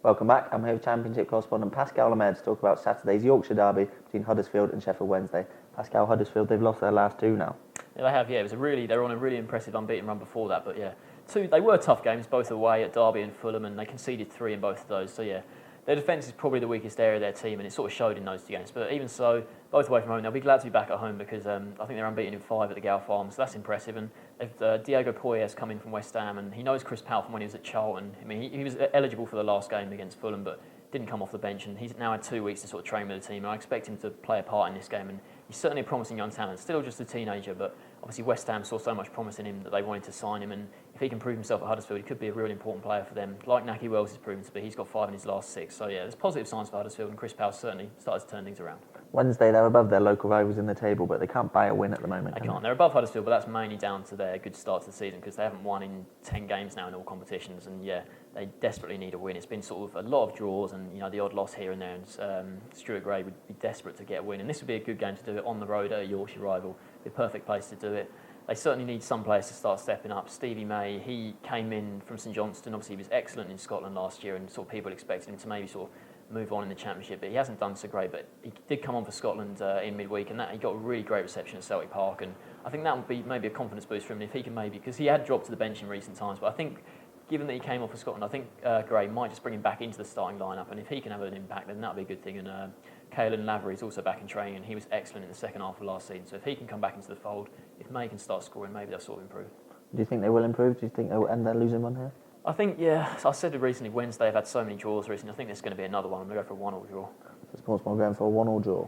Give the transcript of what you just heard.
Welcome back. I'm here with Championship correspondent Pascal Ahmed to talk about Saturday's Yorkshire derby between Huddersfield and Sheffield Wednesday. Pascal, Huddersfield, they've lost their last two now. Yeah, they have. Yeah, they were on a really impressive unbeaten run before that. But yeah, they were tough games, both away at Derby and Fulham, and they conceded 3 in both of those. So yeah, their defence is probably the weakest area of their team, and it sort of showed in those two games. But even so, both away from home, they'll be glad to be back at home because I think they're unbeaten in 5 at the Gal Farm, so that's impressive. And Diego Poyes come in from West Ham, and he knows Chris Powell from when he was at Charlton. I mean, he was eligible for the last game against Fulham, but didn't come off the bench, and he's now had 2 weeks to sort of train with the team, and I expect him to play a part in this game. And he's certainly a promising young talent, still just a teenager, but obviously West Ham saw so much promise in him that they wanted to sign him, and if he can prove himself at Huddersfield, he could be a really important player for them, like Nahki Wells has proven to be. He's got 5 in his last 6, so yeah, there's positive signs for Huddersfield, and Chris Powell certainly started to turn things around. Wednesday, they're above their local rivals in the table, but they can't buy a win at the moment. They can't. They're above Huddersfield, but that's mainly down to their good start to the season because they haven't won in 10 games now in all competitions, and yeah, they desperately need a win. It's been sort of a lot of draws and the odd loss here and there, and Stuart Gray would be desperate to get a win, and this would be a good game to do it on the road at a Yorkshire rival. It'd be a perfect place to do it. They certainly need some players to start stepping up. Stevie May, he came in from St Johnstone. Obviously, he was excellent in Scotland last year, and sort of people expected him to maybe sort of move on in the Championship, but he hasn't done so great. But he did come on for Scotland in midweek, and he got a really great reception at Celtic Park, and I think that would be maybe a confidence boost for him if he can maybe, because he had dropped to the bench in recent times, but I think given that he came off for Scotland, I think Gray might just bring him back into the starting lineup, and if he can have an impact, then that would be a good thing. And Caelan Lavery is also back in training, and he was excellent in the second half of last season, so if he can come back into the fold, if May can start scoring, maybe they'll sort of improve. Do you think they will improve? Do you think they'll end their losing run here? I think, yeah, I said it recently, Wednesday have had so many draws recently, I think there's going to be another one. I'm going to go for a 1-1 draw. So Sportsman going for a 1-1 draw.